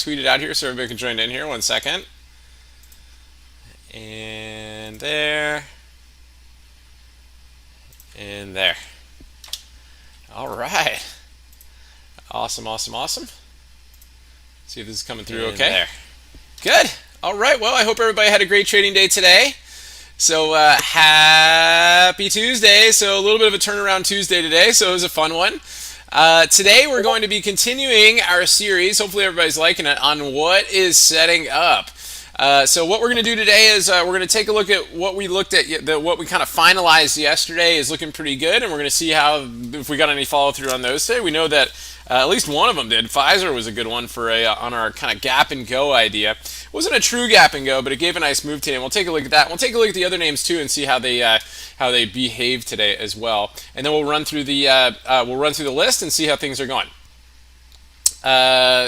tweet it out here so everybody can join in here. 1 second. And there. And there. All right. Awesome, awesome, awesome. See if this is coming through okay. There. Good. All right. Well, I hope everybody had a great trading day today. So happy Tuesday. So a little bit of a turnaround Tuesday today. So it was a fun one. Today we're going to be continuing our series. Hopefully everybody's liking it on what is setting up. So what we're going to do today is we're going to take a look at what we looked at, what we kind of finalized yesterday is looking pretty good, and we're going to see how if we got any follow through on those today. We know that at least one of them did. Pfizer was a good one for on our kind of gap and go idea. It wasn't a true gap and go, but it gave a nice move today. And we'll take a look at that. We'll take a look at the other names too and see how they behave today as well. And then we'll run through the list and see how things are going.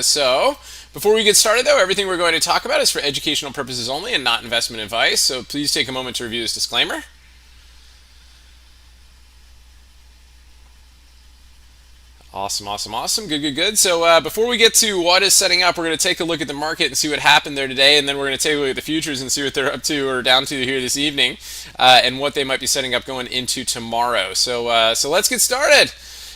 So before we get started, though, everything we're going to talk about is for educational purposes only and not investment advice. So please take a moment to review this disclaimer. Awesome, awesome, awesome. Good, good, good. So before we get to what is setting up, we're going to take a look at the market and see what happened there today, and then we're going to take a look at the futures and see what they're up to or down to here this evening, and what they might be setting up going into tomorrow. So let's get started.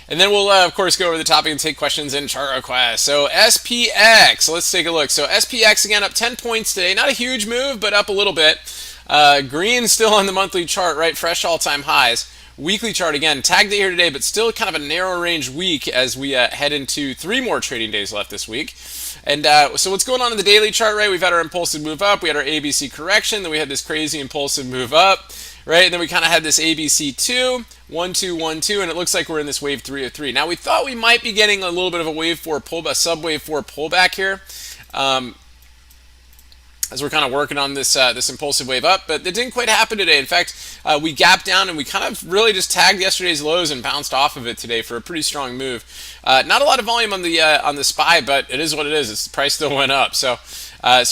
And then we'll, of course, go over the topic and take questions and chart requests. So SPX, let's take a look. So SPX, again, up 10 points today. Not a huge move, but up a little bit. Green still on the monthly chart, right? Fresh all-time highs. Weekly chart, again, tagged it here today, but still kind of a narrow range week as we head into 3 more trading days left this week. And so what's going on in the daily chart, right? We've had our impulsive move up. We had our ABC correction. Then we had this crazy impulsive move up. Right, and then we kind of had this ABC2, 1, 2, 1, 2, and it looks like we're in this wave 3 of 3. Now, we thought we might be getting a little bit of a wave 4 pullback, sub-wave 4 pullback here, as we're kind of working on this this impulsive wave up, but it didn't quite happen today. In fact, we gapped down and we kind of really just tagged yesterday's lows and bounced off of it today for a pretty strong move. Not a lot of volume on the SPY, but it is what it is. The price still went up, so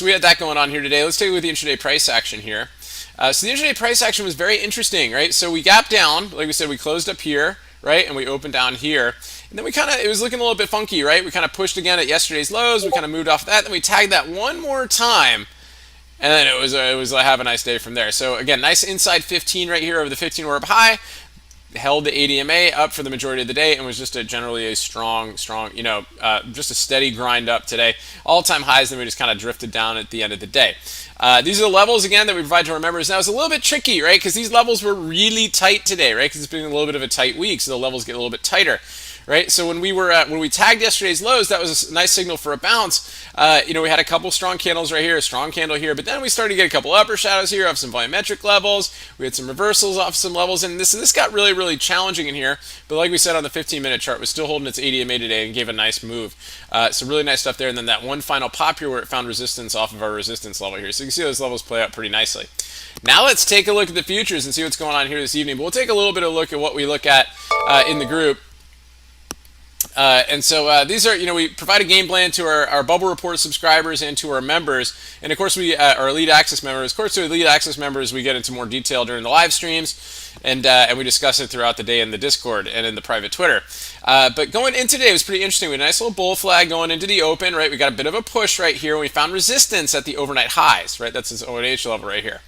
we had that going on here today. Let's take a look at the intraday price action here. So the intraday price action was very interesting, right? So we gapped down, like we said, we closed up here, right? And we opened down here. And then it was looking a little bit funky, right? We kind of pushed again at yesterday's lows. We kind of moved off of that. Then we tagged that one more time. And then it was have a nice day from there. So again, nice inside 15 right here over the 15 we're up high. Held the ADMA up for the majority of the day and was just generally a strong, just a steady grind up today. All-time highs, then we just kind of drifted down at the end of the day. These are the levels, again, that we provide to our members. Now, it's a little bit tricky, right, because these levels were really tight today, right, because it's been a little bit of a tight week, so the levels get a little bit tighter. Right, so when we tagged yesterday's lows, that was a nice signal for a bounce. We had a couple strong candles right here, a strong candle here, but then we started to get a couple upper shadows here off some volumetric levels. We had some reversals off some levels, and this got really, really challenging in here. But like we said on the 15-minute chart, was still holding its ADMA today and gave a nice move. So really nice stuff there. And then that one final pop here where it found resistance off of our resistance level here. So you can see those levels play out pretty nicely. Now let's take a look at the futures and see what's going on here this evening. But we'll take a little bit of a look at what we look at in the group. These are, we provide a game plan to our Bubble Report subscribers and to our members. And of course, our Elite Access members. Of course, to Elite Access members, we get into more detail during the live streams. And we discuss it throughout the day in the Discord and in the private Twitter. But going into today was pretty interesting. We had a nice little bull flag going into the open, right? We got a bit of a push right here. We found resistance at the overnight highs, right? That's this ONH level right here.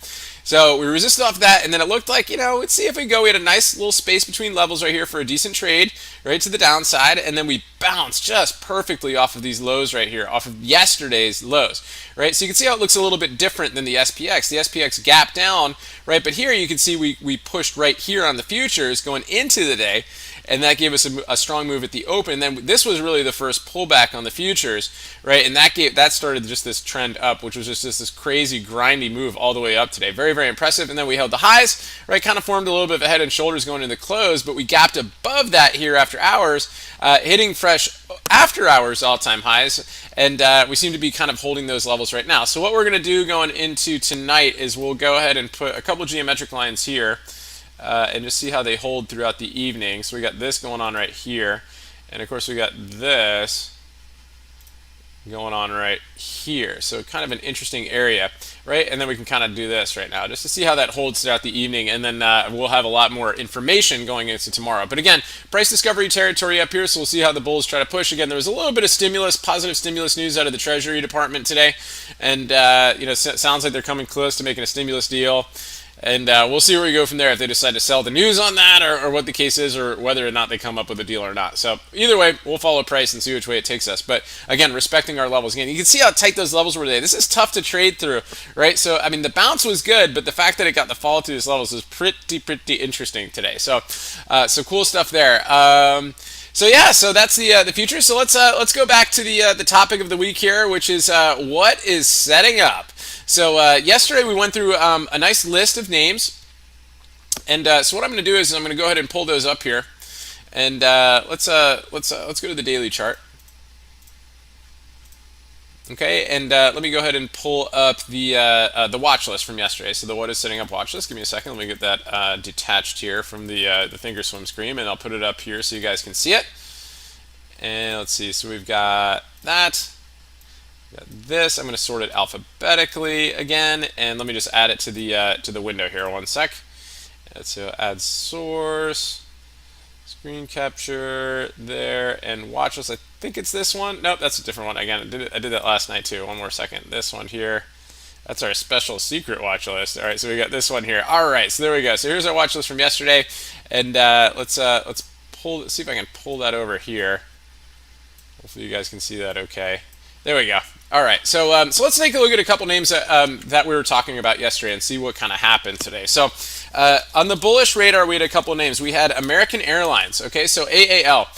So we resisted off that, and then it looked like, let's see if we go. We had a nice little space between levels right here for a decent trade, right to the downside, and then we bounced just perfectly off of these lows right here, off of yesterday's lows, right? So you can see how it looks a little bit different than the SPX. The SPX gapped down, right? But here you can see we pushed right here on the futures going into the day, and that gave us a strong move at the open. And then this was really the first pullback on the futures, right? And that started just this trend up, which was just this crazy grindy move all the way up today. Very, very impressive. And then we held the highs, right? Kind of formed a little bit of a head and shoulders going into the close, but we gapped above that here after hours, hitting fresh after hours all-time highs, and we seem to be kind of holding those levels right now. So what we're going to do going into tonight is we'll go ahead and put a couple geometric lines here. And just see how they hold throughout the evening. So we got this going on right here, and of course we got this going on right here. So kind of an interesting area, right? And then we can kind of do this right now just to see how that holds throughout the evening, and then we'll have a lot more information going into tomorrow. But again, price discovery territory up here, so we'll see how the bulls try to push. Again, there was a little bit of positive stimulus news out of the Treasury Department today, and sounds like they're coming close to making a stimulus deal. And we'll see where we go from there if they decide to sell the news on that, or what the case is, or whether or not they come up with a deal or not. So either way, we'll follow price and see which way it takes us. But again, respecting our levels. Again, you can see how tight those levels were today. This is tough to trade through, right? So I mean, the bounce was good, but the fact that it got the fall through these levels is pretty interesting today. So cool stuff there. So that's the future. So let's go back to the topic of the week here, which is what is setting up. So yesterday we went through a nice list of names, and so what I'm going to do is I'm going to go ahead and pull those up here, and let's go to the daily chart. Okay, and let me go ahead and pull up the watch list from yesterday. So the what is setting up watch list. Give me a second. Let me get that detached here from the Thinkorswim screen, and I'll put it up here so you guys can see it. And let's see. So we've got that. Got this. I'm going to sort it alphabetically again, and let me just add it to the window here. One sec. So add source, screen capture there, and watch list. I think it's this one. Nope, that's a different one. Again, I did that last night too. One more second. This one here. That's our special secret watch list. All right, so we got this one here. All right, so there we go. So here's our watch list from yesterday, and let's see if I can pull that over here. Hopefully you guys can see that okay. There we go. All right, so let's take a look at a couple names that we were talking about yesterday and see what kind of happened today. So on the bullish radar, we had a couple names. We had American Airlines, okay, so AAL.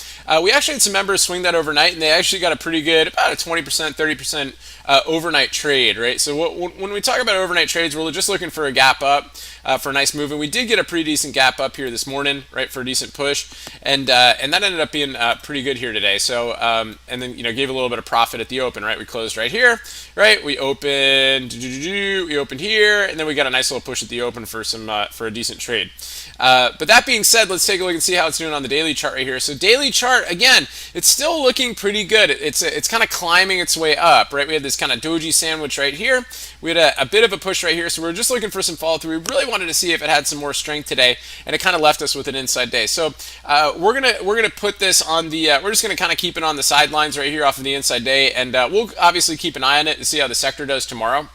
We actually had some members swing that overnight, and they actually got a pretty good, about a 20%, 30% overnight trade, right? So when we talk about overnight trades, we're just looking for a gap up for a nice move, and we did get a pretty decent gap up here this morning, right, for a decent push, and that ended up being pretty good here today. So and then gave a little bit of profit at the open, right? We closed right here, right? We opened here, and then we got a nice little push at the open for for a decent trade. But that being said, let's take a look and see how it's doing on the daily chart right here. So daily chart, again, it's still looking pretty good. It's kind of climbing its way up, right? We had this kind of doji sandwich right here. We had a bit of a push right here, so we were just looking for some follow through. We really wanted to see if it had some more strength today, and it kind of left us with an inside day. So we're gonna put this on the. We're just gonna kind of keep it on the sidelines right here off of the inside day, and we'll obviously keep an eye on it and see how the sector does tomorrow,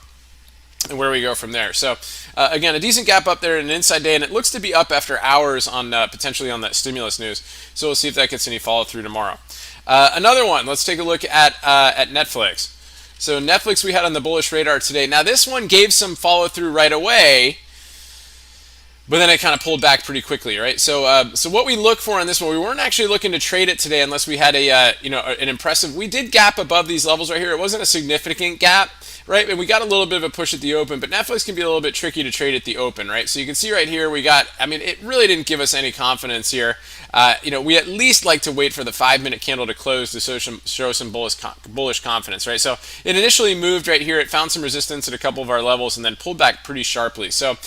and where we go from there. So again, a decent gap up there, an inside day, and it looks to be up after hours on potentially on that stimulus news. So we'll see if that gets any follow through tomorrow. Another one, let's take a look at Netflix. So Netflix we had on the bullish radar today. Now this one gave some follow through right away, but then it kind of pulled back pretty quickly, right? So what we look for on this one, we weren't actually looking to trade it today unless we had an impressive. We did gap above these levels right here. It wasn't a significant gap, right? And we got a little bit of a push at the open, but Netflix can be a little bit tricky to trade at the open, right? So you can see right here we got. I mean, it really didn't give us any confidence here. We at least like to wait for the 5-minute candle to close to show some bullish confidence, right? So it initially moved right here. It found some resistance at a couple of our levels and then pulled back pretty sharply. So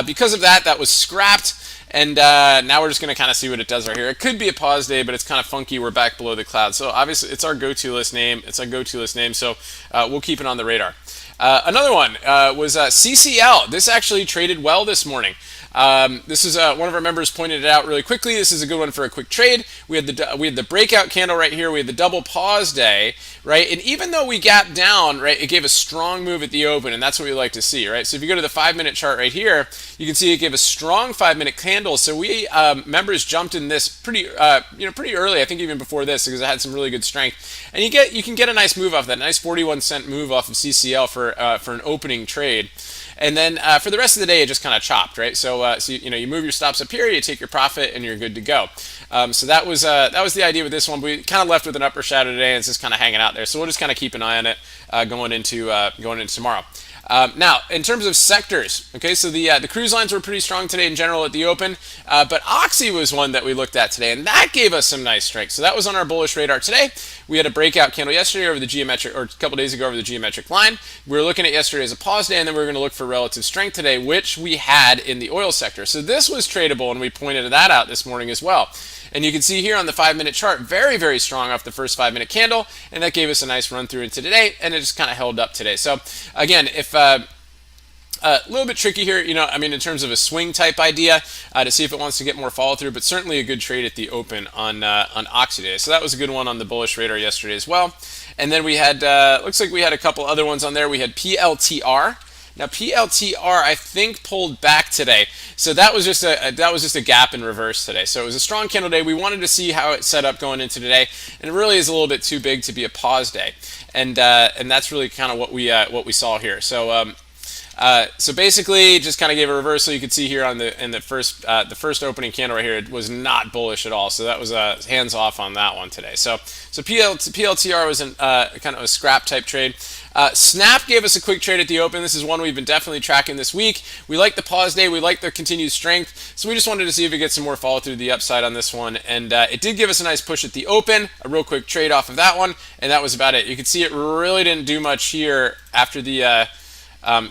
because of that, that was scrapped. And now we're just going to kind of see what it does right here. It could be a pause day, but it's kind of funky. We're back below the cloud. So obviously it's our go-to list name. So we'll keep it on the radar. Another one was CCL. This actually traded well this morning. This is one of our members pointed it out really quickly. This is a good one for a quick trade. We had the breakout candle right here. We had the double pause day, right? And even though we gapped down, right, it gave a strong move at the open, and that's what we like to see, right? So if you go to the 5-minute chart right here, you can see it gave a strong 5-minute candle. So we members jumped in this pretty early. I think even before this because it had some really good strength, and you can get a nice move off that, nice 41-cent move off of CCL for an opening trade. And then for the rest of the day, it just kind of chopped, right? So you move your stops up here, you take your profit, and you're good to go. So that was the idea with this one. But we kind of left with an upper shadow today, and it's just kind of hanging out there. So we'll just kind of keep an eye on it going into tomorrow. Now, in terms of sectors, okay, so the cruise lines were pretty strong today in general at the open, but Oxy was one that we looked at today, and that gave us some nice strength. So that was on our bullish radar today. We had a breakout candle yesterday over the geometric, or a couple days ago over the geometric line. We were looking at yesterday as a pause day, and then we were going to look for relative strength today, which we had in the oil oil sector. So this was tradable, and we pointed that out this morning as well. And you can see here on the 5-minute chart, very, very strong off the first 5-minute candle, and that gave us a nice run through into today, and it just kind of held up today. So again, if a little bit tricky here, I mean, in terms of a swing type idea to see if it wants to get more follow through, but certainly a good trade at the open on Oxy today. So that was a good one on the bullish radar yesterday as well. And then we had, looks like we had a couple other ones on there. We had PLTR. Now PLTR, I think, pulled back today, so that was just a gap in reverse today. So it was a strong candle day. We wanted to see how it set up going into today, and it really is a little bit too big to be a pause day, and that's really kind of what we saw here. So so basically, just kind of gave a reversal. You could see here on the first opening candle right here, it was not bullish at all. So that was hands off on that one today. So PLTR was kind of a scrap type trade. Snap gave us a quick trade at the open. This is one we've been definitely tracking this week. We like the pause day. We like the continued strength. So we just wanted to see if we get some more follow through the upside on this one. And it did give us a nice push at the open, a real quick trade off of that one. And that was about it. You can see it really didn't do much here after the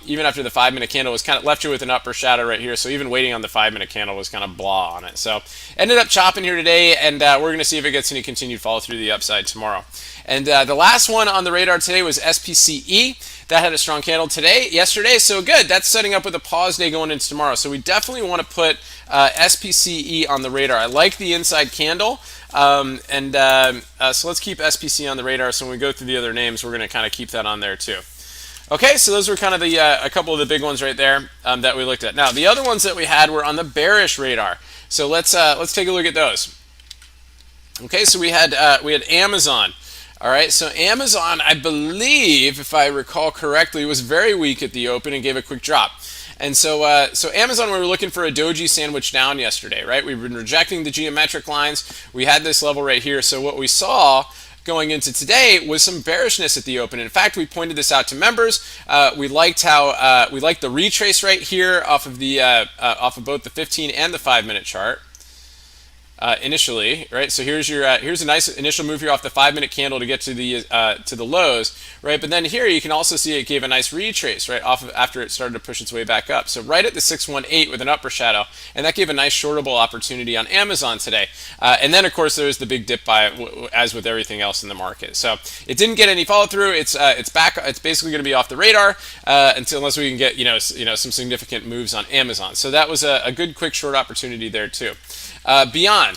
even after the 5-minute candle was kind of left you with an upper shadow right here. So even waiting on the 5-minute candle was kind of blah on it. So ended up chopping here today, and we're going to see if it gets any continued follow through the upside tomorrow. And the last one on the radar today was SPCE. That had a strong candle yesterday, so good. That's setting up with a pause day going into tomorrow. So we definitely want to put SPCE on the radar. I like the inside candle. So let's keep SPC on the radar. So when we go through the other names, we're going to kind of keep that on there too. Okay, so those were kind of a couple of the big ones right there that we looked at. Now, the other ones that we had were on the bearish radar. So let's take a look at those. Okay, so we had Amazon. All right, so Amazon, I believe, if I recall correctly, was very weak at the open and gave a quick drop. And so Amazon, we were looking for a doji sandwich down yesterday, right? We've been rejecting the geometric lines. We had this level right here. So what we saw going into today was some bearishness at the open. In fact, we pointed this out to members. We liked the retrace right here off of both the 15 and the 5-minute chart. Initially, right? So here's a nice initial move here off the 5-minute candle to get to the lows, right? But then here you can also see it gave a nice retrace, right, after it started to push its way back up. So right at the 618 with an upper shadow, and that gave a nice shortable opportunity on Amazon today. And then of course there's the big dip buy, as with everything else in the market. So it didn't get any follow through. It's back. It's basically going to be off the radar unless we can get some significant moves on Amazon. So that was a good quick short opportunity there too. Beyond.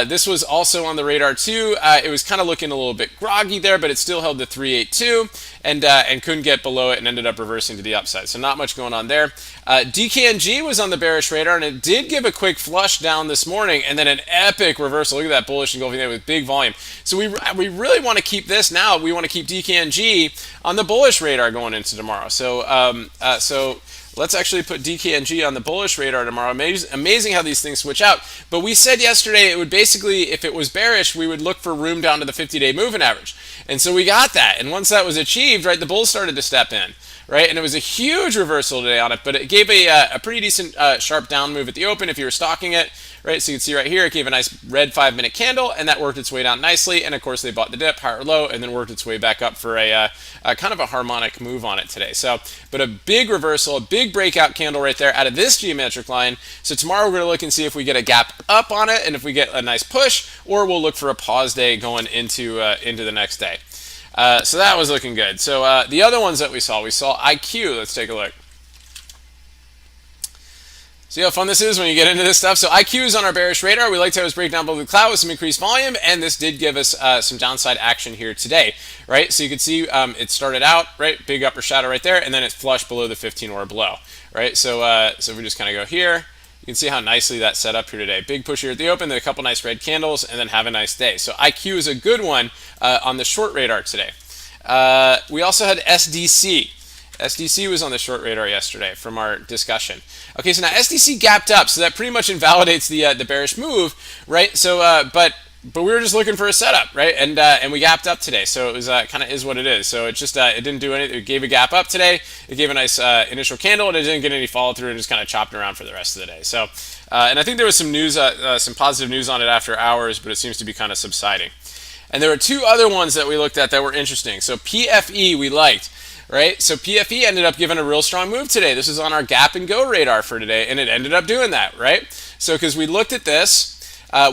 This was also on the radar too. It was kind of looking a little bit groggy there, but it still held the 382 and couldn't get below it and ended up reversing to the upside. So not much going on there. DKNG was on the bearish radar, and it did give a quick flush down this morning and then an epic reversal. Look at that bullish engulfing there with big volume. So we really want to keep this now. We want to keep DKNG on the bullish radar going into tomorrow. So let's actually put DKNG on the bullish radar tomorrow. Amazing how these things switch out. But we said yesterday it would basically, if it was bearish, we would look for room down to the 50-day moving average. And so we got that. And once that was achieved, right, the bulls started to step in, right? And it was a huge reversal today on it, but it gave a pretty decent sharp down move at the open if you were stalking it, right? So you can see right here, it gave a nice red 5-minute candle, and that worked its way down nicely. And of course, they bought the dip, higher low, and then worked its way back up for a kind of a harmonic move on it today. So, but a big reversal, a big breakout candle right there out of this geometric line. So tomorrow we're going to look and see if we get a gap up on it, and if we get a nice push, or we'll look for a pause day going into the next day. So that was looking good. So the other ones that we saw IQ. Let's take a look. See how fun this is when you get into this stuff? So IQ is on our bearish radar. We liked how it was breaking down below the cloud with some increased volume, and this did give us some downside action here today, right? So you can see it started out, right, big upper shadow right there, and then it flushed below the 15 or below, right? So if we just kind of go here, you can see how nicely that set up here today. Big push here at the open, then a couple nice red candles, and then have a nice day. So IQ is a good one on the short radar today. We also had SDC. SDC was on the short radar yesterday from our discussion. Okay, so now SDC gapped up, so that pretty much invalidates the bearish move, right? So, but we were just looking for a setup, right? And we gapped up today, so it was kind of is what it is. So it just it didn't do anything. It gave a gap up today. It gave a nice initial candle, and it didn't get any follow through, and just kind of chopped around for the rest of the day. So, and I think there was some news, some positive news on it after hours, but it seems to be kind of subsiding. And there were two other ones that we looked at that were interesting. So PFE we liked. right? So PFE ended up giving a real strong move today. This is on our gap and go radar for today, and it ended up doing that, right? So because we looked at this,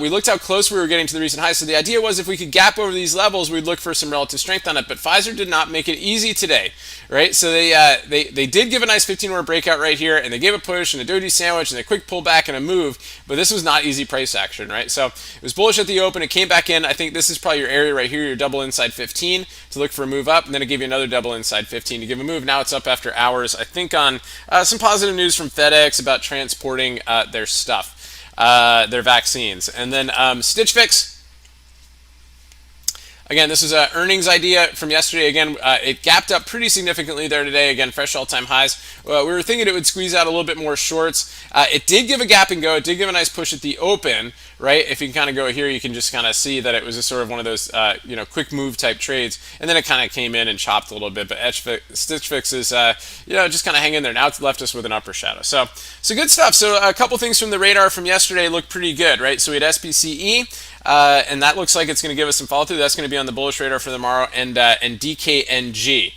we looked how close we were getting to the recent high. So the idea was if we could gap over these levels, we'd look for some relative strength on it. But Pfizer did not make it easy today, right? So they did give a nice 15-hour breakout right here, and they gave a push and a doji sandwich and a quick pullback and a move. But this was not easy price action, right? So it was bullish at the open. It came back in. I think this is probably your area right here, your double inside 15 to look for a move up, and then it gave you another double inside 15 to give a move. Now it's up after hours. I think on some positive news from FedEx about transporting their stuff. Their vaccines. And then Stitch Fix. Again, this is an earnings idea from yesterday. Again, it gapped up pretty significantly there today. Again, fresh all-time highs. We were thinking it would squeeze out a little bit more shorts. It did give a gap and go. It did give a nice push at the open, right? If you can kind of go here, you can just kind of see that it was a sort of one of those, quick move type trades. And then it kind of came in and chopped a little bit. But Stitch Fix is, just kind of hanging there. Now it's left us with an upper shadow. So good stuff. So a couple things from the radar from yesterday look pretty good, right? So we had SPCE. And that looks like it's going to give us some follow through. That's going to be on the bullish radar for tomorrow, and DKNG.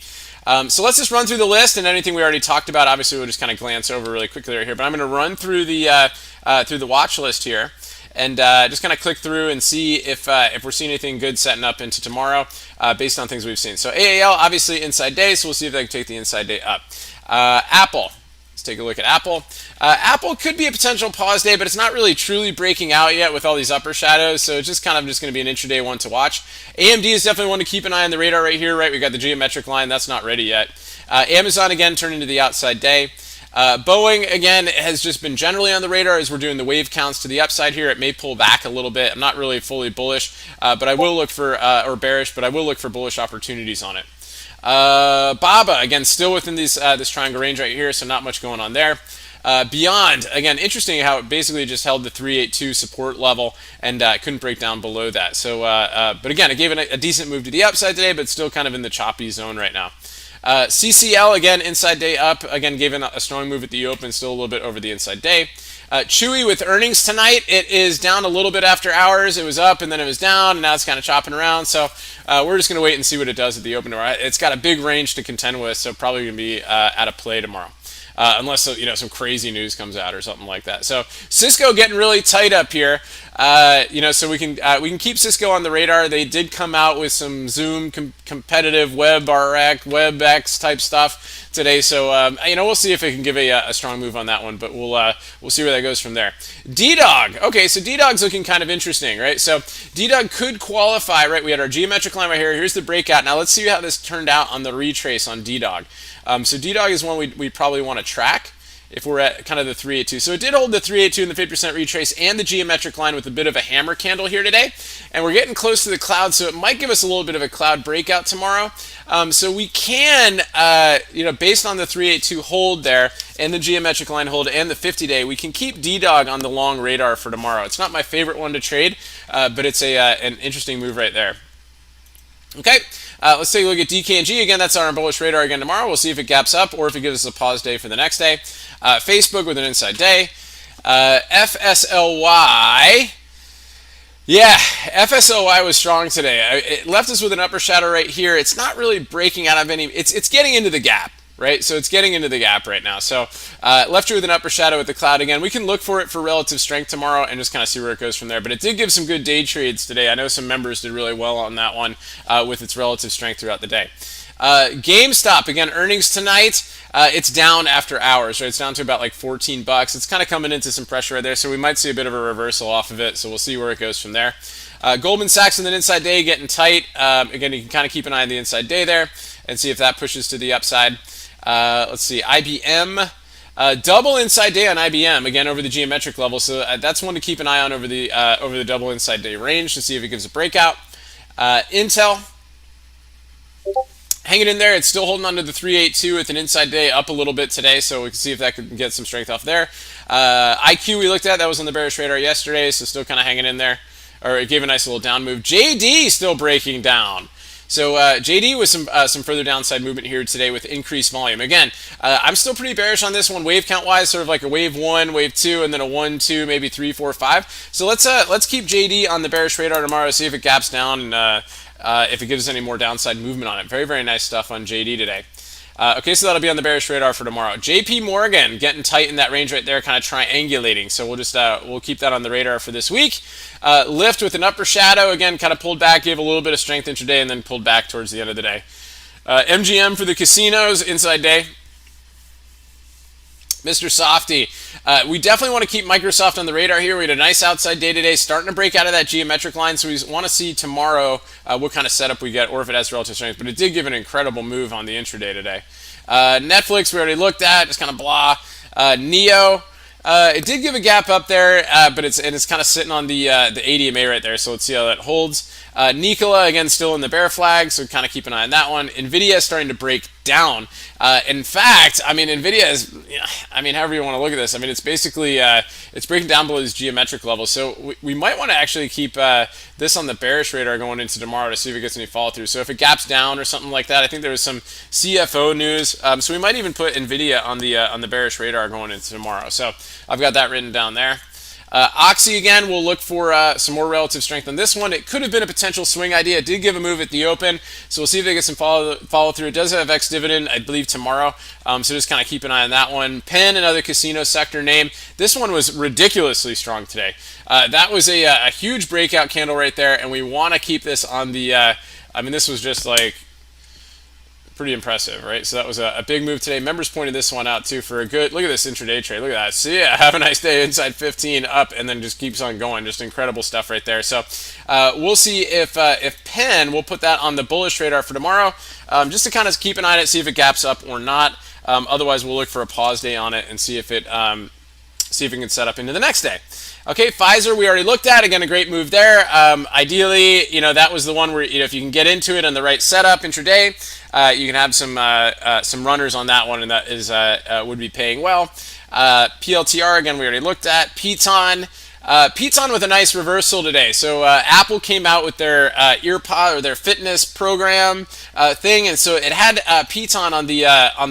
So let's just run through the list, and anything we already talked about, obviously we'll just kind of glance over really quickly right here. But I'm going to run through the watch list here, and just kind of click through and see if we're seeing anything good setting up into tomorrow based on things we've seen. So AAL, obviously inside day, so we'll see if they can take the inside day up. Apple. Let's take a look at Apple. Apple could be a potential pause day, but it's not really truly breaking out yet with all these upper shadows, so it's just kind of just going to be an intraday one to watch. AMD is definitely one to keep an eye on the radar right here, right? We got the geometric line. That's not ready yet. Amazon, again, turning to the outside day. Boeing, again, has just been generally on the radar as we're doing the wave counts to the upside here. It may pull back a little bit. I'm not really fully bullish, but I will look for, or bearish, but I will look for bullish opportunities on it. Baba, again, still within this triangle range right here, so not much going on there. Beyond, again, interesting how it basically just held the 382 support level and couldn't break down below that. So, but again, it gave a decent move to the upside today, but still kind of in the choppy zone right now. CCL, again, inside day up, again, gave a strong move at the open, still a little bit over the inside day. Chewy with earnings tonight, it is down a little bit after hours. It was up and then it was down, and now it's kind of chopping around. So we're just going to wait and see what it does at the open. It's got a big range to contend with, so probably going to be at a play tomorrow. Unless some crazy news comes out or something like that. So Cisco getting really tight up here. So we can keep Cisco on the radar. They did come out with some Zoom competitive WebEx type stuff today. So we'll see if it can give a strong move on that one. But we'll see where that goes from there. DDOG. Okay, so DDOG's looking kind of interesting, right? So DDOG could qualify, right? We had our geometric line right here. Here's the breakout. Now let's see how this turned out on the retrace on DDOG. So DDOG is one we probably want to track if we're at kind of the 382. So it did hold the 382 and the 50% retrace and the geometric line with a bit of a hammer candle here today. And we're getting close to the cloud, so it might give us a little bit of a cloud breakout tomorrow. So we can, based on the 382 hold there and the geometric line hold and the 50-day, we can keep DDOG on the long radar for tomorrow. It's not my favorite one to trade, but it's an interesting move right there. Okay, let's take a look at DKNG. Again, that's on our bullish radar again tomorrow. We'll see if it gaps up or if it gives us a pause day for the next day. Facebook with an inside day. FSLY. Yeah, FSLY was strong today. It left us with an upper shadow right here. It's not really breaking out of any... It's getting into the gap, right? So it's getting into the gap right now. So left you with an upper shadow with the cloud again. We can look for it for relative strength tomorrow and just kind of see where it goes from there. But it did give some good day trades today. I know some members did really well on that one with its relative strength throughout the day. GameStop, again, earnings tonight. It's down after hours, right? It's down to about like $14. It's kind of coming into some pressure right there, so we might see a bit of a reversal off of it. So we'll see where it goes from there. Goldman Sachs and the inside day getting tight. Again, you can kind of keep an eye on the inside day there and see if that pushes to the upside. Let's see, IBM. Double inside day on IBM, again, over the geometric level. So that's one to keep an eye on over the double inside day range to see if it gives a breakout. Intel. Hanging in there, it's still holding on to the 382 with an inside day up a little bit today, so we can see if that could get some strength off there. IQ we looked at, that was on the bearish radar yesterday, so still kind of hanging in there. Or it gave a nice little down move. JD still breaking down. So JD with some further downside movement here today with increased volume. Again, I'm still pretty bearish on this one wave count wise, sort of like a wave 1, wave 2, and then a 1, 2, maybe 3, 4, 5. So let's keep JD on the bearish radar tomorrow, see if it gaps down and if it gives us any more downside movement on it. Very, very nice stuff on JD today. Okay, so that'll be on the bearish radar for tomorrow. JP Morgan getting tight in that range right there, kind of triangulating. So we'll just we'll keep that on the radar for this week. Lyft with an upper shadow, again, kind of pulled back, gave a little bit of strength intraday, and then pulled back towards the end of the day. MGM for the casinos, inside day. Mr. Softy. We definitely want to keep Microsoft on the radar here. We had a nice outside day today, starting to break out of that geometric line, so we want to see tomorrow what kind of setup we get or if it has relative strength, but it did give an incredible move on the intraday today. Netflix, we already looked at, just kind of blah. Neo, it did give a gap up there, but it's kind of sitting on the ADMA right there, so let's see how that holds. Nikola, again, still in the bear flag, so kind of keep an eye on that one. NVIDIA is starting to break down. In fact, I mean, NVIDIA is, I mean, however you want to look at this, I mean, it's basically, it's breaking down below these geometric levels, so we might want to actually keep this on the bearish radar going into tomorrow to see if it gets any follow through. So if it gaps down or something like that, I think there was some CFO news, so we might even put NVIDIA on the bearish radar going into tomorrow. So I've got that written down there. Oxy, again, we'll look for some more relative strength on this one. It could have been a potential swing idea. It did give a move at the open, so we'll see if they get some follow through. It does have ex-dividend, I believe, tomorrow, so just kind of keep an eye on that one. Penn, another casino sector name. This one was ridiculously strong today. That was a huge breakout candle right there, and we want to keep this on the, I mean, this was just like pretty impressive, right? So that was a big move today. Members pointed this one out too for a good, look at this intraday trade. Look at that. See ya. Have a nice day inside 15 up and then just keeps on going. Just incredible stuff right there. So we'll see if Penn, we'll put that on the bullish radar for tomorrow, just to kind of keep an eye on it, see if it gaps up or not. Otherwise, we'll look for a pause day on it and see if it can set up into the next day. Okay, Pfizer, we already looked at. Again, a great move there. Ideally, that was the one where if you can get into it on the right setup intraday, you can have some runners on that one, and that is would be paying well. PLTR, again, we already looked at. Piton. Piton with a nice reversal today. So Apple came out with their EarPod or their fitness program thing, and so it had Piton on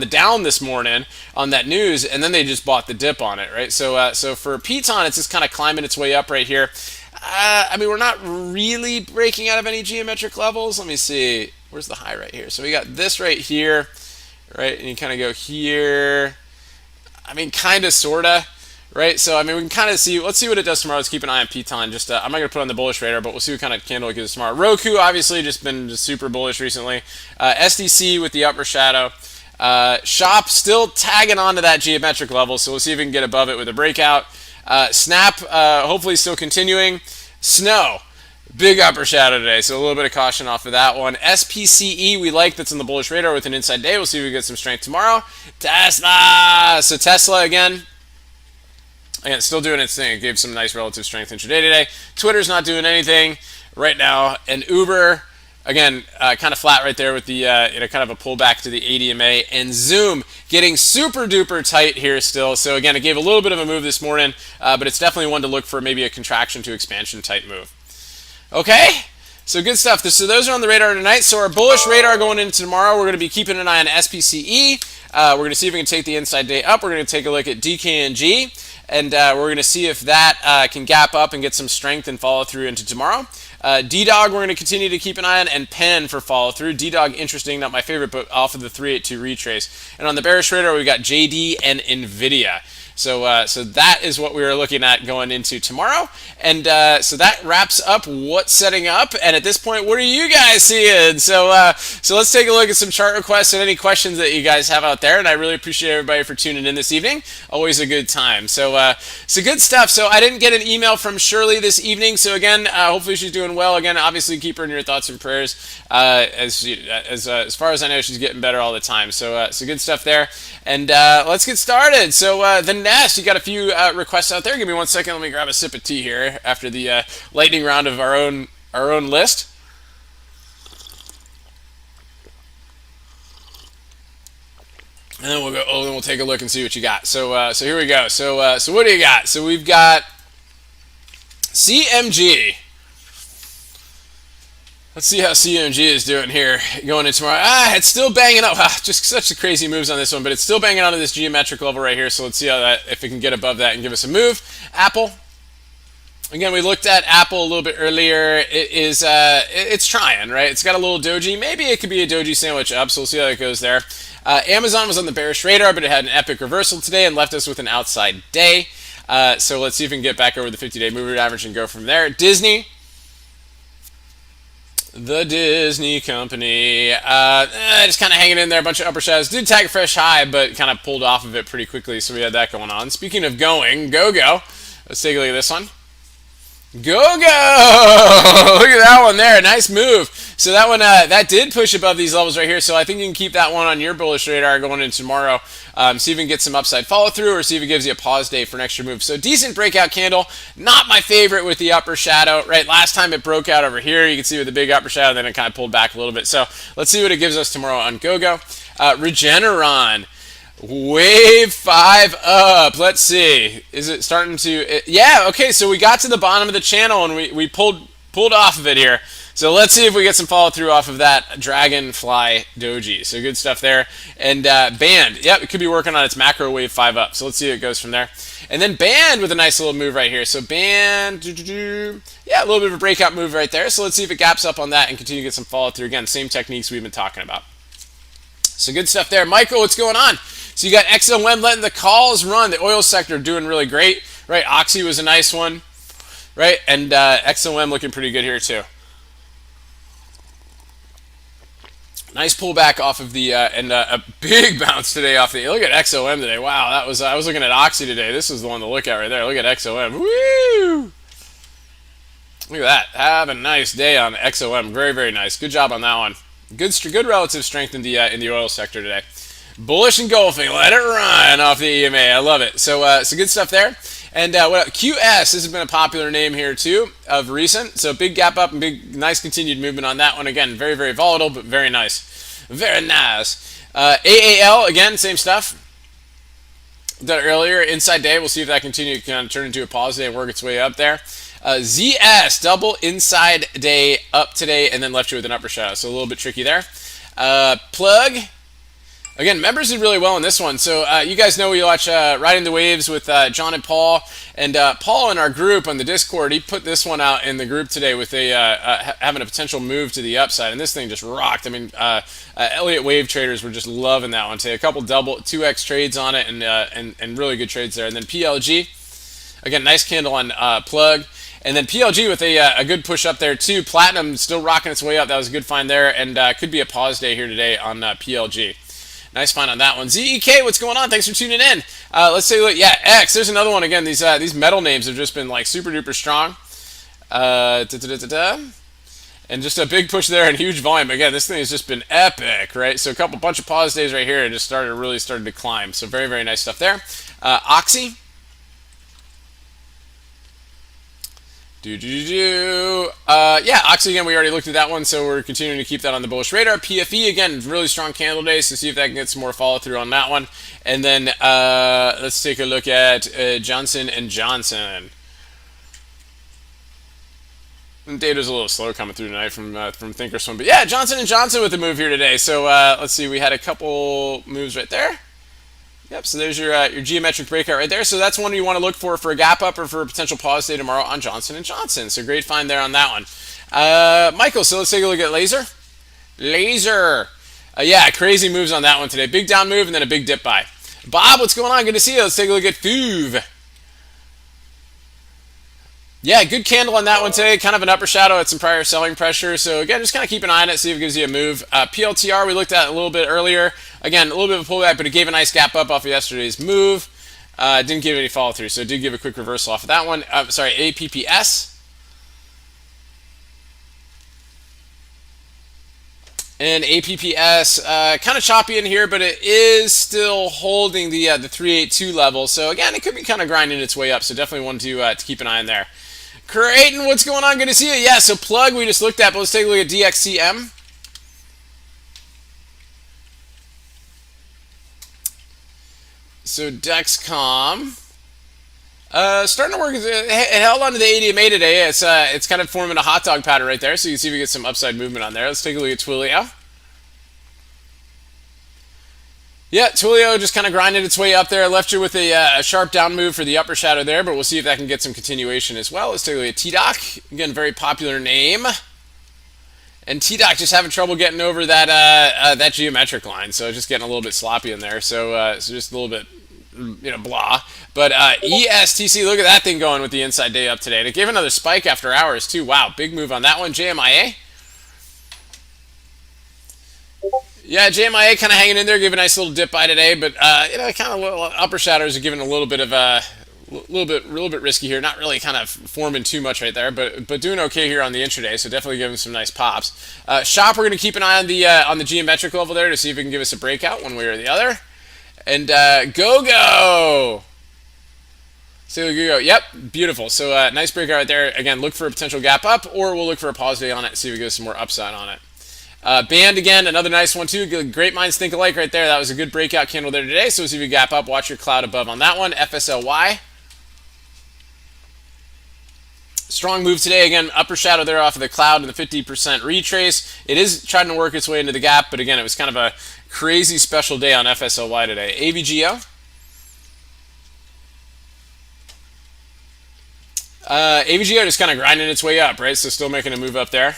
the down this morning on that news, and then they just bought the dip on it, right? So for Piton, it's just kind of climbing its way up right here. I mean, we're not really breaking out of any geometric levels. Let me see. Where's the high right here? So we got this right here, right? And you kind of go here. I mean, kind of, sort of. Right, so I mean, we can kind of see. Let's see what it does tomorrow. Let's keep an eye on Piton. Just I'm not going to put on the bullish radar, but we'll see what kind of candle it gives tomorrow. Roku, obviously, just been super bullish recently. SDC with the upper shadow. Shop still tagging on to that geometric level, so we'll see if we can get above it with a breakout. Snap, hopefully still continuing. Snow, big upper shadow today, so a little bit of caution off of that one. SPCE, we like, that's on the bullish radar with an inside day. We'll see if we get some strength tomorrow. Tesla, so Tesla again. Again, still doing its thing. It gave some nice relative strength intraday today. Twitter's not doing anything right now. And Uber, again, kind of flat right there with the kind of a pullback to the ADMA. And Zoom getting super duper tight here still. So again, it gave a little bit of a move this morning, but it's definitely one to look for maybe a contraction to expansion type move. Okay. So good stuff. So those are on the radar tonight. So our bullish radar going into tomorrow, we're going to be keeping an eye on SPCE. We're going to see if we can take the inside day up. We're going to take a look at DKNG. And we're going to see if that can gap up and get some strength and follow through into tomorrow. D-Dog, we're going to continue to keep an eye on, and Penn for follow through. D-Dog, interesting, not my favorite, but off of the 382 retrace. And on the bearish radar, we've got JD and NVIDIA. So that is what we are looking at going into tomorrow. And so that wraps up what's setting up. And at this point, what are you guys seeing? So let's take a look at some chart requests and any questions that you guys have out there. And I really appreciate everybody for tuning in this evening. Always a good time. So good stuff. So I didn't get an email from Shirley this evening. So again, hopefully she's doing well. Again, obviously keep her in your thoughts and prayers. As far as I know, she's getting better all the time. So good stuff there. And let's get started. So the Nest, you got a few requests out there. Give me 1 second. Let me grab a sip of tea here after the lightning round of our own list. And then we'll go. Oh, then we'll take a look and see what you got. So here we go. So what do you got? So we've got CMG. Let's see how CMG is doing here going into tomorrow. It's still banging up. Just such crazy moves on this one, but it's still banging onto this geometric level right here. So let's see how if it can get above that and give us a move. Apple. Again, we looked at Apple a little bit earlier. It's trying, right? It's got a little doji. Maybe it could be a doji sandwich up, so we'll see how it goes there. Amazon was on the bearish radar, but it had an epic reversal today and left us with an outside day. So let's see if we can get back over the 50-day moving average and go from there. Disney, the Disney company, just kind of hanging in there, a bunch of upper shadows. Did tag a fresh high, but kind of pulled off of it pretty quickly, so we had that going on. Speaking of going, go. Let's take a look at this one. Go! Look at that one there. Nice move. So that one, that did push above these levels right here. So I think you can keep that one on your bullish radar going into tomorrow. See if you can get some upside follow through, or see if it gives you a pause day for an extra move. So decent breakout candle. Not my favorite with the upper shadow, right? Last time it broke out over here, you can see with the big upper shadow, then it kind of pulled back a little bit. So let's see what it gives us tomorrow on GoGo. Regeneron. Wave 5 up. Let's see. Is it starting to... yeah, okay, so we got to the bottom of the channel and we pulled off of it here. So let's see if we get some follow through off of that Dragonfly Doji. So good stuff there. And Band. Yep, it could be working on its macro wave 5 up. So let's see how it goes from there. And then Band with a nice little move right here. So Band... yeah, a little bit of a breakout move right there. So let's see if it gaps up on that and continue to get some follow through. Again, same techniques we've been talking about. So good stuff there. Michael, what's going on? So you got XOM letting the calls run. The oil sector doing really great, right? Oxy was a nice one, right? And XOM looking pretty good here too. Nice pullback off of the and a big bounce today off the. Look at XOM today. Wow, that was. I was looking at Oxy today. This is the one to look at right there. Look at XOM. Woo! Look at that. Have a nice day on XOM. Very, very nice. Good job on that one. Good relative strength in the oil sector today. Bullish engulfing, let it run off the EMA. I love it. So good stuff there. And what QS, this has been a popular name here too of recent. So big gap up and big, nice continued movement on that one. Again, very, very volatile, but very nice. Very nice. AAL, again, same stuff. Done earlier, inside day. We'll see if that continues to kind of turn into a pause day and work its way up there. ZS, double inside day up today and then left you with an upper shadow. So a little bit tricky there. Plug. Again, members did really well in this one. So you guys know we watch Riding the Waves with John and Paul. And Paul in our group on the Discord, he put this one out in the group today with having a potential move to the upside. And this thing just rocked. I mean, Elliott Wave traders were just loving that one today. A couple 2x trades on it and really good trades there. And then PLG, again, nice candle on Plug. And then PLG with a good push up there too. Platinum still rocking its way up. That was a good find there. And could be a pause day here today on PLG. Nice find on that one. ZEK, what's going on? Thanks for tuning in. Let's say, look, yeah, X. There's another one. Again, these metal names have just been like super duper strong. And just a big push there and huge volume. Again, this thing has just been epic, right? So a bunch of pause days right here and just really started to climb. So very, very nice stuff there. Oxy. Yeah, Oxy again, we already looked at that one, so we're continuing to keep that on the bullish radar. PFE, again, really strong candle day, so see if that can get some more follow through on that one. And then let's take a look at Johnson & Johnson. Data's a little slow coming through tonight from Thinkorswim. But yeah, Johnson & Johnson with the move here today. So let's see, we had a couple moves right there. Yep, so there's your geometric breakout right there. So that's one you want to look for a gap up or for a potential pause day tomorrow on Johnson & Johnson. So great find there on that one. Michael, so let's take a look at Laser. Laser. Yeah, crazy moves on that one today. Big down move and then a big dip buy. Bob, what's going on? Good to see you. Let's take a look at Fuve. Yeah, good candle on that one today. Kind of an upper shadow at some prior selling pressure. So again, just kind of keep an eye on it, see if it gives you a move. PLTR, we looked at a little bit earlier. Again, a little bit of a pullback, but it gave a nice gap up off of yesterday's move. Didn't give any follow through, so it did give a quick reversal off of that one. Sorry, APPS. And APPS, kind of choppy in here, but it is still holding the 382 level. So again, it could be kind of grinding its way up. So definitely one to keep an eye on there. Creighton, what's going on? Good to see you. Yeah, so Plug we just looked at, but let's take a look at DXCM. So Dexcom. Starting to work. It held on to the ADMA today. It's kind of forming a hot dog pattern right there. So you can see if we get some upside movement on there. Let's take a look at Twilio. Yeah, Twilio just kind of grinded its way up there. Left you with a sharp down move for the upper shadow there, but we'll see if that can get some continuation as well. Let's take a look at TDOC. Again, very popular name. And TDOC just having trouble getting over that geometric line, so just getting a little bit sloppy in there. So just a little bit, blah. But ESTC, look at that thing going with the inside day up today. And it gave another spike after hours too. Wow, big move on that one. JMIA. Yeah, JMIA kind of hanging in there, gave a nice little dip by today, but kind of upper shadows are giving a little bit of a little bit risky here. Not really kind of forming too much right there, but doing okay here on the intraday. So definitely giving some nice pops. Shop, we're going to keep an eye on the geometric level there to see if it can give us a breakout one way or the other. And go. So we go. Yep, beautiful. So nice breakout right there. Again, look for a potential gap up, or we'll look for a pause day on it and see if we get some more upside on it. Band again, another nice one too. Great minds think alike right there. That was a good breakout candle there today. So we'll see if we gap up. Watch your cloud above on that one. FSLY. Strong move today. Again, upper shadow there off of the cloud and the 50% retrace. It is trying to work its way into the gap, but again, it was kind of a crazy special day on FSLY today. AVGO. AVGO just kind of grinding its way up, right? So still making a move up there.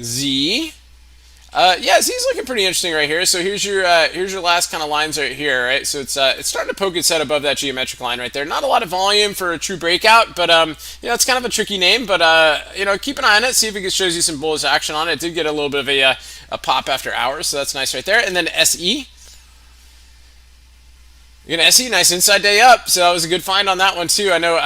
Z. Yeah, Z's looking pretty interesting right here. So here's your last kind of lines right here, right? So it's starting to poke its head above that geometric line right there. Not a lot of volume for a true breakout, but it's kind of a tricky name. But keep an eye on it. See if it shows you some bullish action on it. It did get a little bit of a pop after hours, so that's nice right there. And then SE. Again, SE, nice inside day up, so that was a good find on that one too. I know,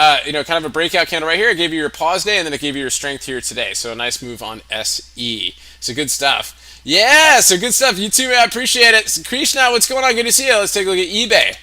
kind of a breakout candle right here. It gave you your pause day, and then it gave you your strength here today. So a nice move on SE. So good stuff. Yeah, so good stuff. You too, man. I appreciate it. Krishna, what's going on? Good to see you. Let's take a look at eBay.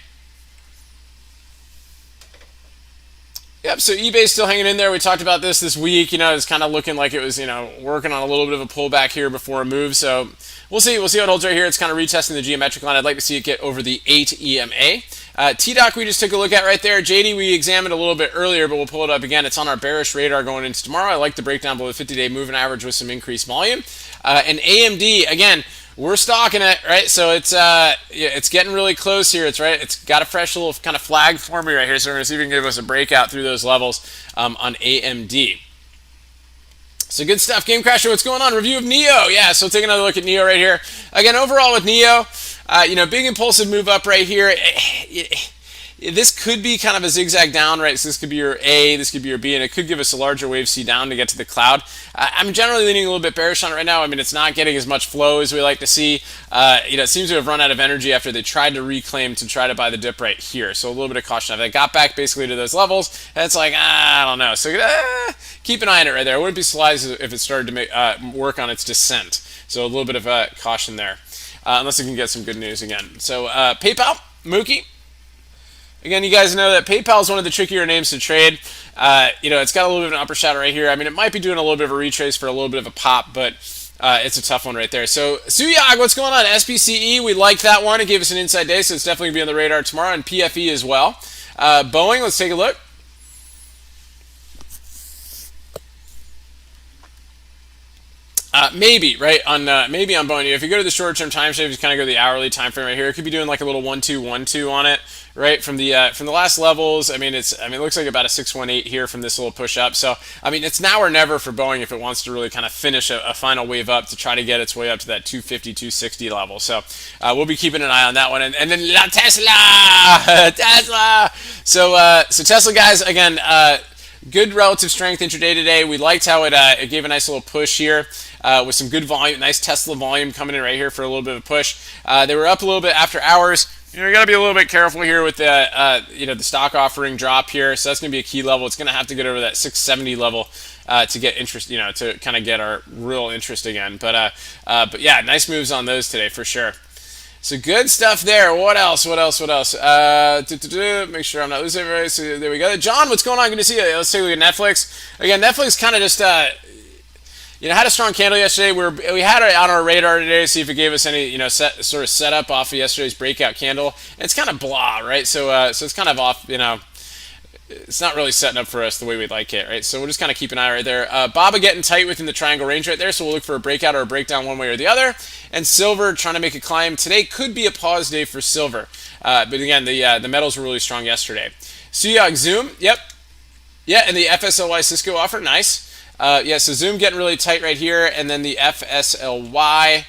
Yep, so eBay's still hanging in there. We talked about this week. It's kind of looking like it was, working on a little bit of a pullback here before a move. So we'll see. We'll see how it holds right here. It's kind of retesting the geometric line. I'd like to see it get over the 8 EMA. TDOC we just took a look at right there. JD we examined a little bit earlier, but we'll pull it up again. It's on our bearish radar going into tomorrow. I like the breakdown below the 50-day moving average with some increased volume. And AMD, again, we're stalking it, right? So it's getting really close here. It's got a fresh little kind of flag for me right here. So we're gonna see if we can give us a breakout through those levels on AMD. So good stuff. Game Crasher, what's going on? Review of NEO. Yeah, so take another look at NEO right here. Again, overall with NEO, big impulsive move up right here. This could be kind of a zigzag down, right? So this could be your A, this could be your B, and it could give us a larger wave C down to get to the cloud. I'm generally leaning a little bit bearish on it right now. I mean, it's not getting as much flow as we like to see. It seems to have run out of energy after they tried to reclaim to try to buy the dip right here. So a little bit of caution. If they got back basically to those levels, it's like, I don't know. So keep an eye on it right there. I wouldn't be surprised if it started to work on its descent. So a little bit of caution there, unless it can get some good news again. So PayPal, Mookie. Again, you guys know that PayPal is one of the trickier names to trade. It's got a little bit of an upper shadow right here. I mean, it might be doing a little bit of a retrace for a little bit of a pop, but it's a tough one right there. So, Suyag, what's going on? SPCE, we like that one. It gave us an inside day, so it's definitely going to be on the radar tomorrow, and PFE as well. Boeing, let's take a look. Maybe on Boeing. If you go to the short-term time frame, you kind of go to the hourly time frame right here. It could be doing like a little 1-2-1-2 on it, right? From the last levels. I mean, it looks like about a 618 here from this little push up. So I mean, it's now or never for Boeing if it wants to really kind of finish a final wave up to try to get its way up to that 250, 260 level. So we'll be keeping an eye on that one. And then La Tesla. So Tesla guys, again, good relative strength intraday today. We liked how it gave a nice little push here. With some good volume, nice Tesla volume coming in right here for a little bit of a push. They were up a little bit after hours. We got to be a little bit careful here with the stock offering drop here. So that's going to be a key level. It's going to have to get over that 670 level to get interest, to kind of get our real interest again. But yeah, nice moves on those today for sure. So good stuff there. What else? Make sure I'm not losing everybody. So there we go. John, what's going on? Good to see you. Let's take a look at Netflix. Again, Netflix kind of just had a strong candle yesterday. We had it on our radar today to see if it gave us any, sort of setup off of yesterday's breakout candle. And it's kind of blah, right? So it's kind of off, it's not really setting up for us the way we'd like it, right? So we'll just kind of keep an eye right there. Baba getting tight within the triangle range right there, so we'll look for a breakout or a breakdown one way or the other. And silver trying to make a climb today could be a pause day for silver, but again, the metals were really strong yesterday. SUYOG Zoom, yep, yeah, and the FSLY Cisco offer, nice. Yeah, so Zoom getting really tight right here, and then the FSLY.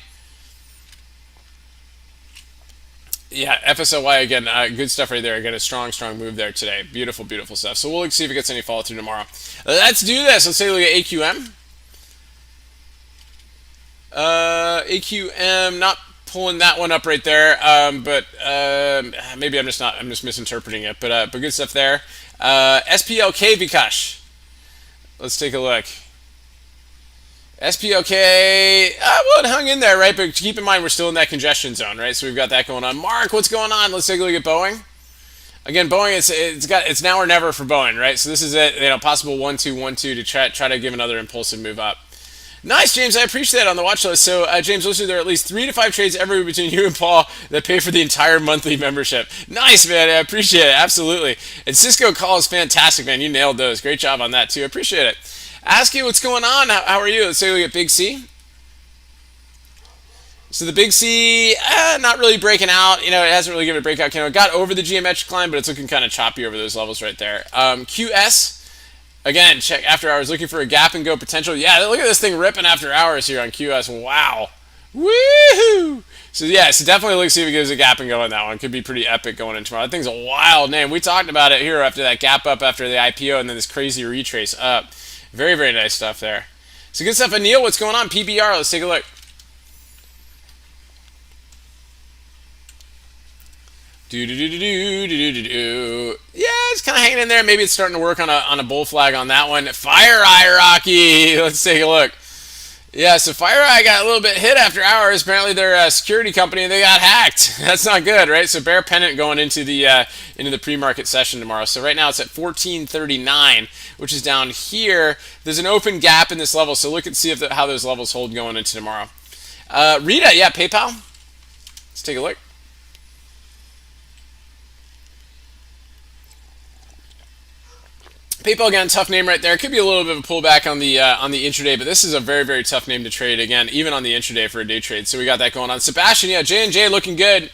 Yeah, FSLY again, good stuff right there. Again, a strong move there today. Beautiful, beautiful stuff. So we'll see if it gets any follow through tomorrow. Let's do this. Let's take a look at AQM. AQM, not pulling that one up right there, but maybe I'm just misinterpreting it. But good stuff there. SPLK Vikash. Let's take a look. SPLK, well, it hung in there, right? But keep in mind, we're still in that congestion zone, right? So we've got that going on. Mark, what's going on? Let's take a look at Boeing. Again, Boeing, it's now or never for Boeing, right? So this is it, possible 1-2-1-2 to try to give another impulsive move up. Nice, James. I appreciate that on the watch list. So, James, listen, there are at least 3 to 5 trades every week between you and Paul that pay for the entire monthly membership. Nice, man. I appreciate it. Absolutely. And Cisco call is fantastic, man. You nailed those. Great job on that, too. I appreciate it. Ask you what's going on. How are you? Let's say we get Big C. So the Big C, not really breaking out. It hasn't really given a breakout candle. It got over the geometric line, but it's looking kind of choppy over those levels right there. QS, again, check after hours, looking for a gap and go potential. Yeah, look at this thing ripping after hours here on QS. Wow. Woohoo! So yeah, so definitely let's see if it gives a gap and go on that one. Could be pretty epic going into tomorrow. That thing's a wild name. We talked about it here after that gap up after the IPO and then this crazy retrace up. Very, very nice stuff there. So good stuff. Anil, what's going on? PBR, let's take a look. Yeah, it's kind of hanging in there. Maybe it's starting to work on a bull flag on that one. FireEye, Rocky. Let's take a look. Yeah, so FireEye got a little bit hit after hours. Apparently, they're a security company and they got hacked. That's not good, right? So bear pennant going into the pre-market session tomorrow. So right now it's at 1439, which is down here. There's an open gap in this level, so look and see how those levels hold going into tomorrow. Rita, yeah, PayPal. Let's take a look. PayPal, again, tough name right there. Could be a little bit of a pullback on the intraday, but this is a very, very tough name to trade, again, even on the intraday for a day trade. So we got that going on. Sebastian, yeah, J&J looking good.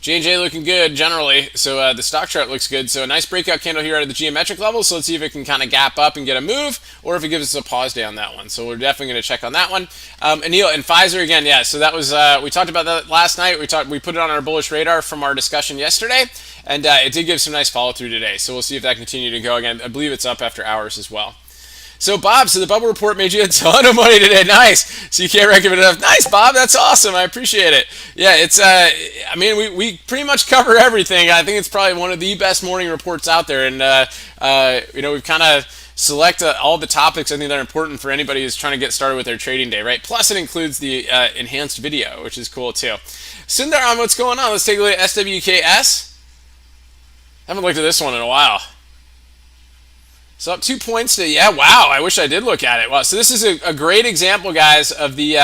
J&J looking good generally. So the stock chart looks good. So a nice breakout candle here out of the geometric level. So let's see if it can kind of gap up and get a move, or if it gives us a pause day on that one. So we're definitely going to check on that one. Anil, and Pfizer again, yeah. So that was we talked about that last night. We put it on our bullish radar from our discussion yesterday. And it did give some nice follow through today. So we'll see if that continued to go again. I believe it's up after hours as well. So Bob, so the bubble report made you a ton of money today. Nice. So you can't recommend it enough. Nice, Bob. That's awesome. I appreciate it. Yeah, it's I mean, we pretty much cover everything. I think it's probably one of the best morning reports out there. And we've kind of select all the topics I think that are important for anybody who's trying to get started with their trading day, right? Plus it includes the enhanced video, which is cool too. Sundar, what's going on? Let's take a look at SWKS. Haven't looked at this one in a while. So up 2 points to, yeah, wow, I wish I did look at it. Wow, so this is a great example, guys, of the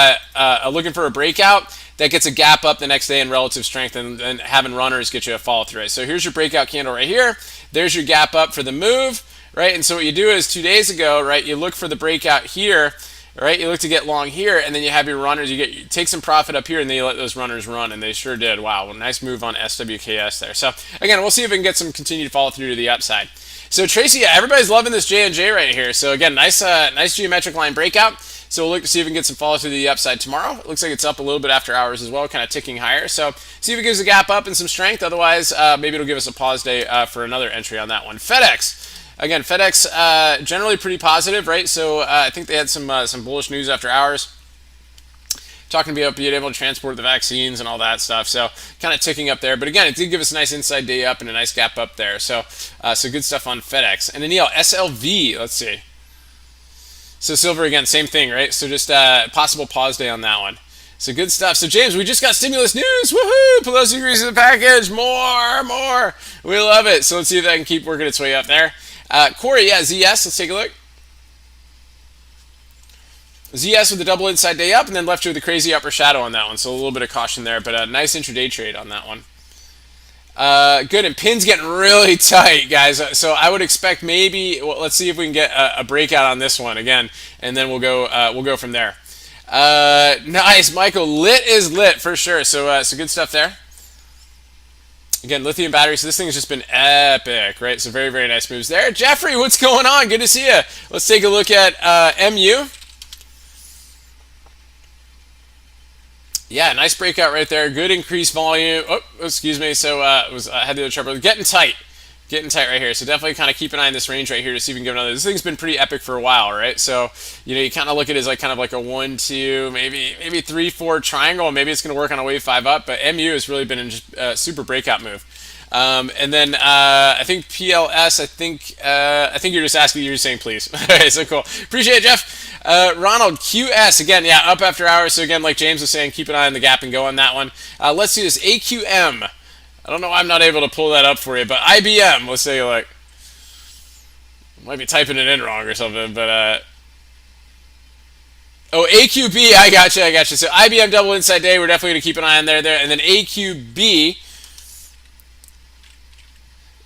looking for a breakout that gets a gap up the next day in relative strength and having runners get you a follow through. So here's your breakout candle right here. There's your gap up for the move, right? And so what you do is 2 days ago, right, you look for the breakout here, right? You look to get long here, and then you have your runners. You take some profit up here, and then you let those runners run, and they sure did. Wow, well, nice move on SWKS there. So again, we'll see if we can get some continued follow through to the upside. So Tracy, yeah, everybody's loving this J&J right here. So again, nice geometric line breakout. So we'll look to see if we can get some follow through to the upside tomorrow. It looks like it's up a little bit after hours as well, kind of ticking higher. So see if it gives a gap up and some strength. Otherwise, maybe it'll give us a pause day for another entry on that one. FedEx. Again, FedEx generally pretty positive, right? So I think they had some bullish news after hours, talking about being able to transport the vaccines and all that stuff. So kind of ticking up there. But again, it did give us a nice inside day up and a nice gap up there. So good stuff on FedEx. And Anil, SLV, let's see. So silver again, same thing, right? So just possible pause day on that one. So good stuff. So James, we just got stimulus news. Woohoo! Pelosi agrees to the package. More. We love it. So let's see if that can keep working its way up there. Corey, yeah, ZS, let's take a look. ZS with the double inside day up and then left you with a crazy upper shadow on that one. So a little bit of caution there, but a nice intraday trade on that one. Good, and pin's getting really tight, guys. So I would expect maybe. Well, let's see if we can get a breakout on this one again, and then we'll go. We'll go from there. Nice, Michael. Lit is lit for sure. So good stuff there. Again, lithium battery. So this thing has just been epic, right? So very, very nice moves there. Jeffrey, what's going on? Good to see you. Let's take a look at MU. Yeah, nice breakout right there. Good increased volume. Oh, excuse me. So I had the other chart, but getting tight. Getting tight right here. So definitely kind of keep an eye on this range right here to see if we can get another. This thing's been pretty epic for a while, right? So, you kind of look at it as like kind of like a 1, 2, maybe 3, 4 triangle. Maybe it's going to work on a wave 5 up, but MU has really been in just a super breakout move. And then I think PLS. I think you're just asking. You're just saying please. Okay, so cool. Appreciate it, Jeff. Ronald QS again. Yeah, up after hours. So again, like James was saying, keep an eye on the gap and go on that one. Let's do this. AQM. I don't know why I'm not able to pull that up for you, but IBM. Let's say like might be typing it in wrong or something, but oh, AQB. I got you. So IBM double inside day. We're definitely gonna keep an eye on there, and then AQB.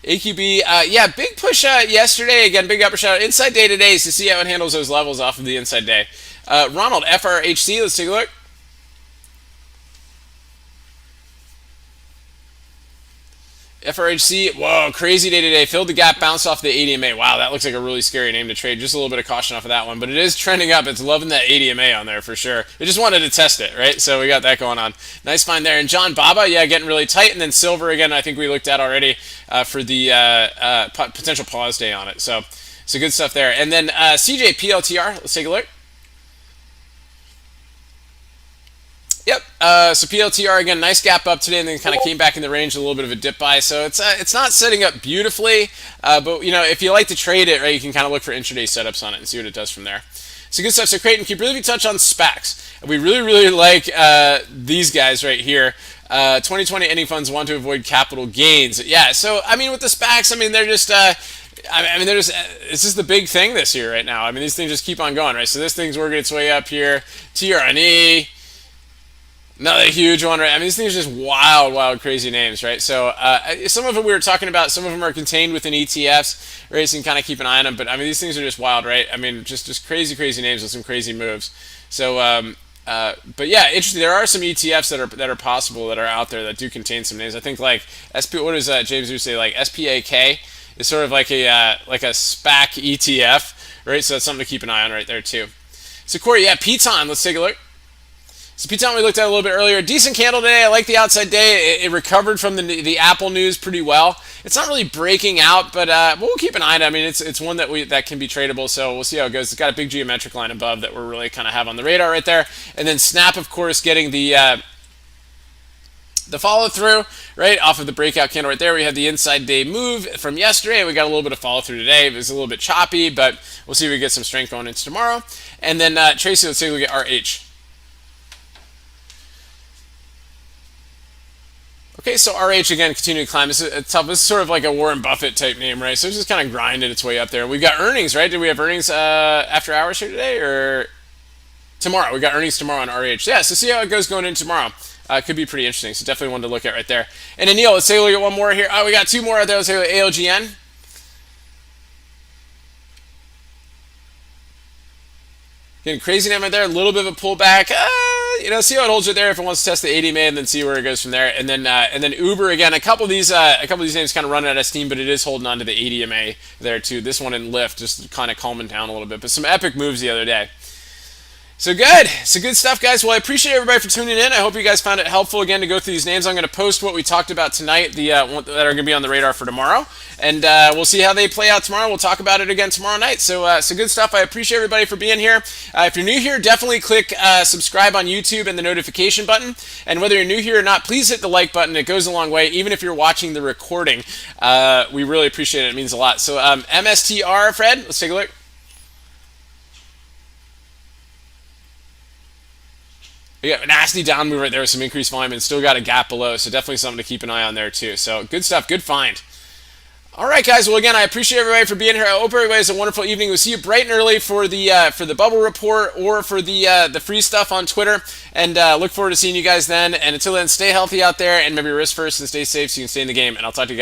AQB, yeah, big push yesterday. Again, big upper shot. Inside day today is to see how it handles those levels off of the inside day. Ronald, FRHC, let's take a look. FRHC, whoa, crazy day today. Filled the gap, bounced off the ADMA. Wow, that looks like a really scary name to trade. Just a little bit of caution off of that one. But it is trending up. It's loving that ADMA on there for sure. It just wanted to test it, right? So we got that going on. Nice find there. And John Baba, yeah, getting really tight. And then silver again, I think we looked at already for the potential pause day on it. So good stuff there. And then CJ PLTR, let's take a look. Yep. So PLTR again, nice gap up today, and then kind of came back in the range, a little bit of a dip buy. So it's not setting up beautifully, but if you like to trade it, right, you can kind of look for intraday setups on it and see what it does from there. So good stuff. So Creighton, can you really touch on SPACs? We really, really like these guys right here. 2020 ending funds want to avoid capital gains. Yeah. So I mean, with the SPACs, I mean they're just. It's just the big thing this year right now. I mean, these things just keep on going, right? So this thing's working its way up here. TRNE. Another huge one, right? I mean, these things are just wild, crazy names, right? So some of them we were talking about, some of them are contained within ETFs, right? So you can kind of keep an eye on them. But I mean, these things are just wild, right? I mean, just crazy names with some crazy moves. So, but yeah, interesting. There are some ETFs that are possible that are out there that do contain some names. I think like what does James say? Like SPAK is sort of like a SPAC ETF, right? So that's something to keep an eye on right there too. So Corey, yeah, Piton. Let's take a look. So Piton we looked at a little bit earlier. Decent candle today. I like the outside day. It recovered from the Apple news pretty well. It's not really breaking out, but we'll keep an eye on it. I mean, it's one that can be tradable, so we'll see how it goes. It's got a big geometric line above that we're really kind of have on the radar right there. And then Snap, of course, getting the follow through right off of the breakout candle right there. We had the inside day move from yesterday. We got a little bit of follow through today. It was a little bit choppy, but we'll see if we get some strength going into tomorrow. And then Tracy, let's take a look at RH. Okay, so RH again continuing to climb. This is sort of like a Warren Buffett type name, right? So it's just kind of grinding its way up there. We've got earnings, right? Did we have earnings after hours here today or tomorrow? We got earnings tomorrow on RH. Yeah, so see how it goes going in tomorrow. Could be pretty interesting. So definitely one to look at right there. And then Neil, let's take a look at one more here. Oh, we got two more out there. Let's take a look at ALGN. Getting crazy name right there. A little bit of a pullback. See how it holds right there if it wants to test the ADMA and then see where it goes from there. And then Uber again. A couple of these names kind of running out of steam, but it is holding on to the ADMA there too. This one in Lyft just kind of calming down a little bit, but some epic moves the other day. So good stuff, guys. Well, I appreciate everybody for tuning in. I hope you guys found it helpful again to go through these names. I'm going to post what we talked about tonight, that are going to be on the radar for tomorrow, and we'll see how they play out tomorrow. We'll talk about it again tomorrow night. So good stuff. I appreciate everybody for being here. If you're new here, definitely click subscribe on YouTube and the notification button. And whether you're new here or not, please hit the like button. It goes a long way, even if you're watching the recording. We really appreciate it. It means a lot. So MSTR, Fred, let's take a look. We got a nasty down move right there with some increased volume and still got a gap below, so definitely something to keep an eye on there too. So good stuff, good find. All right, guys. Well, again, I appreciate everybody for being here. I hope everybody has a wonderful evening. We'll see you bright and early for the bubble report or for the free stuff on Twitter. And look forward to seeing you guys then. And until then, stay healthy out there and maybe risk first and stay safe so you can stay in the game. And I'll talk to you guys.